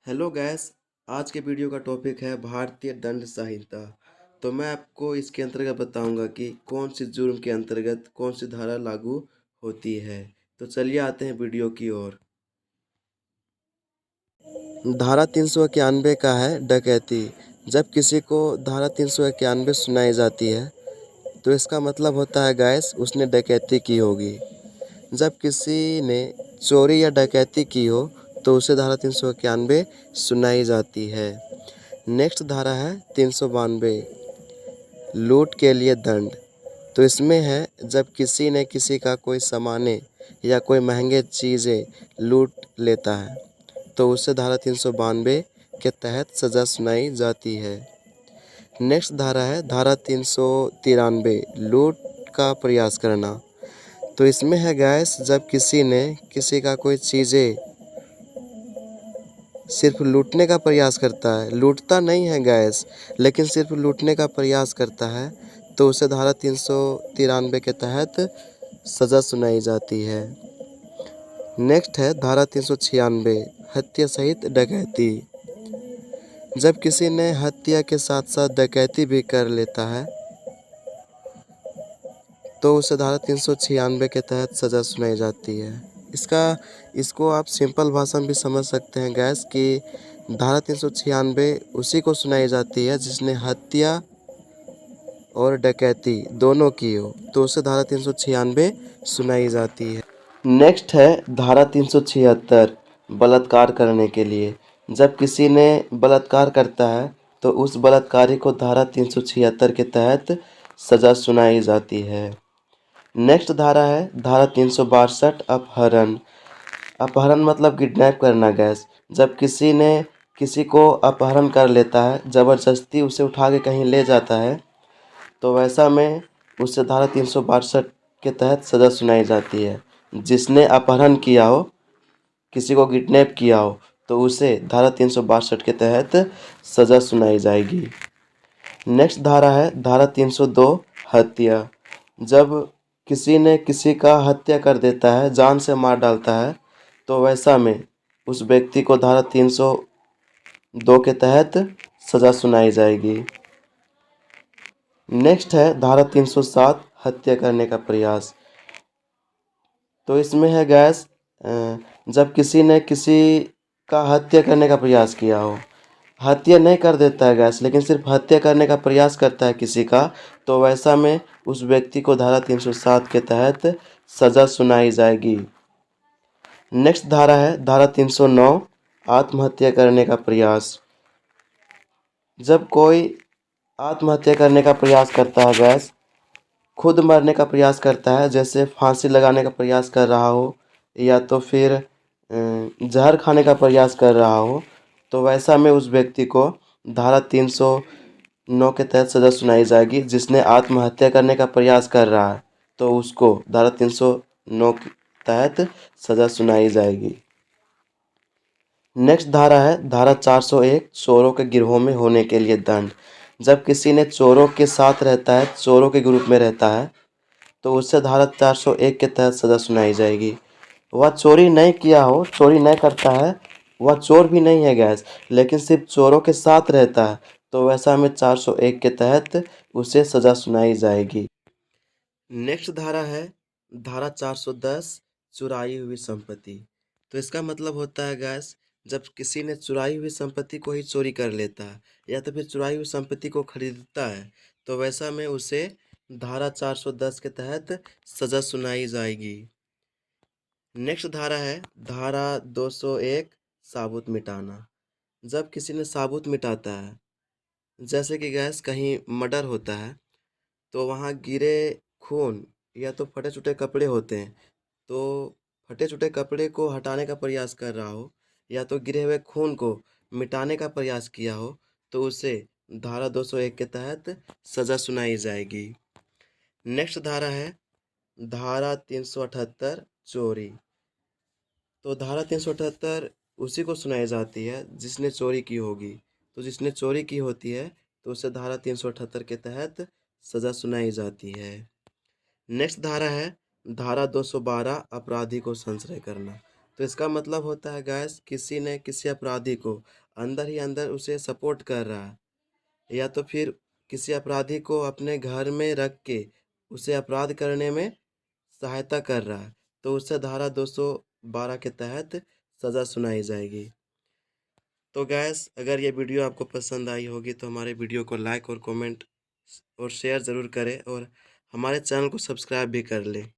Hello guys. आज के video का टॉपिक है भारतीय दंड संहिता। तो मैं आपको इसके अंतर्गत बताऊंगा कि कौन सी जुर्म के अंतर्गत कौन सी धारा लागू होती है। तो चलिए आते हैं वीडियो की ओर। धारा 391 का है डकैती। जब किसी को धारा 391 सुनाई जाती है तो इसका मतलब होता है गैस उसने डकैती की होगी। जब किसी ने चोरी या डकैती की हो तो उसे धारा 391 सुनाई जाती है। नेक्स्ट धारा है 392 लूट के लिए दंड। तो इसमें है जब किसी ने किसी का कोई सामाने या कोई महंगे चीज़ें लूट लेता है तो उसे धारा 392 के तहत सज़ा सुनाई जाती है। नेक्स्ट धारा है धारा 393 लूट का प्रयास करना। तो इसमें है गैस जब किसी ने किसी का कोई चीज़ें सिर्फ लूटने का प्रयास करता है, लूटता नहीं है गैस, लेकिन सिर्फ लूटने का प्रयास करता है तो उसे धारा 393 के तहत सज़ा सुनाई जाती है। नेक्स्ट है धारा 396 हत्या सहित डकैती। जब किसी ने हत्या के साथ साथ डकैती भी कर लेता है तो उसे धारा 396 के तहत सज़ा सुनाई जाती है। इसको आप सिंपल भाषा में भी समझ सकते हैं गैस कि धारा 396 उसी को सुनाई जाती है जिसने हत्या और डकैती दोनों की हो तो उसे धारा 396 सुनाई जाती है। नेक्स्ट है धारा 376 बलात्कार करने के लिए। जब किसी ने बलात्कार करता है तो उस बलात्कारी को धारा 376 के तहत सज़ा सुनाई जाती है। नेक्स्ट धारा है धारा 362 अपहरण। अपहरण मतलब किडनैप करना गैस। जब किसी ने किसी को अपहरण कर लेता है, ज़बरदस्ती उसे उठा के कहीं ले जाता है तो वैसा में उससे धारा 362 के तहत सज़ा सुनाई जाती है। जिसने अपहरण किया हो, किसी को किडनैप किया हो तो उसे धारा 362 के तहत सज़ा सुनाई जाएगी। नेक्स्ट धारा है धारा 302 हत्या। जब किसी ने किसी का हत्या कर देता है, जान से मार डालता है तो वैसा में उस व्यक्ति को धारा 302 के तहत सज़ा सुनाई जाएगी। नेक्स्ट है धारा 307 हत्या करने का प्रयास। तो इसमें है गैस जब किसी ने किसी का हत्या करने का प्रयास किया हो, हत्या नहीं कर देता है गैस लेकिन सिर्फ हत्या करने का प्रयास करता है किसी का, तो वैसा में उस व्यक्ति को धारा 307 के तहत सज़ा सुनाई जाएगी। नेक्स्ट धारा है धारा 309 आत्महत्या करने का प्रयास। जब कोई आत्महत्या करने का प्रयास करता है गैस, खुद मरने का प्रयास करता है, जैसे फांसी लगाने का प्रयास कर रहा हो या तो फिर जहर खाने का प्रयास कर रहा हो तो वैसा में उस व्यक्ति को धारा 309 के तहत सज़ा सुनाई जाएगी। जिसने आत्महत्या करने का प्रयास कर रहा है तो उसको धारा 309 के तहत सज़ा सुनाई जाएगी। नेक्स्ट धारा है धारा 401 चोरों के गिरोह में होने के लिए दंड। जब किसी ने चोरों के साथ रहता है, चोरों के ग्रुप में रहता है तो उससे धारा 401 के तहत सज़ा सुनाई जाएगी। वह चोरी नहीं किया हो, चोरी नहीं करता है, वह चोर भी नहीं है गैस, लेकिन सिर्फ चोरों के साथ रहता है तो वैसा में 401 के तहत उसे सज़ा सुनाई जाएगी। नेक्स्ट धारा है धारा 410 चुराई हुई संपत्ति। तो इसका मतलब होता है गैस जब किसी ने चुराई हुई संपत्ति को ही चोरी कर लेता है या तो फिर चुराई हुई संपत्ति को खरीदता है तो वैसा में उसे धारा 410 के तहत सज़ा सुनाई जाएगी। नेक्स्ट धारा है धारा 201 साबुत मिटाना। जब किसी ने साबुत मिटाता है, जैसे कि गैस कहीं मर्डर होता है तो वहाँ गिरे खून या तो फटे छुटे कपड़े होते हैं, तो फटे छुटे कपड़े को हटाने का प्रयास कर रहा हो या तो गिरे हुए खून को मिटाने का प्रयास किया हो तो उसे धारा 201 के तहत सज़ा सुनाई जाएगी। नेक्स्ट धारा है धारा 378 चोरी। तो धारा 378 उसी को सुनाई जाती है जिसने चोरी की होगी। तो जिसने चोरी की होती है तो उसे धारा 378 के तहत सज़ा सुनाई जाती है। नेक्स्ट धारा है धारा 212 अपराधी को संशय करना। तो इसका मतलब होता है गैस, किसी ने किसी अपराधी को अंदर ही अंदर उसे सपोर्ट कर रहा है, या तो फिर किसी अपराधी को अपने घर में रख के उसे अपराध करने में सहायता कर रहा है, तो उसे धारा 212 के तहत सज़ा सुनाई जाएगी। तो गैस, अगर ये वीडियो आपको पसंद आई होगी तो हमारे वीडियो को लाइक और कमेंट और शेयर ज़रूर करें, और हमारे चैनल को सब्सक्राइब भी कर लें।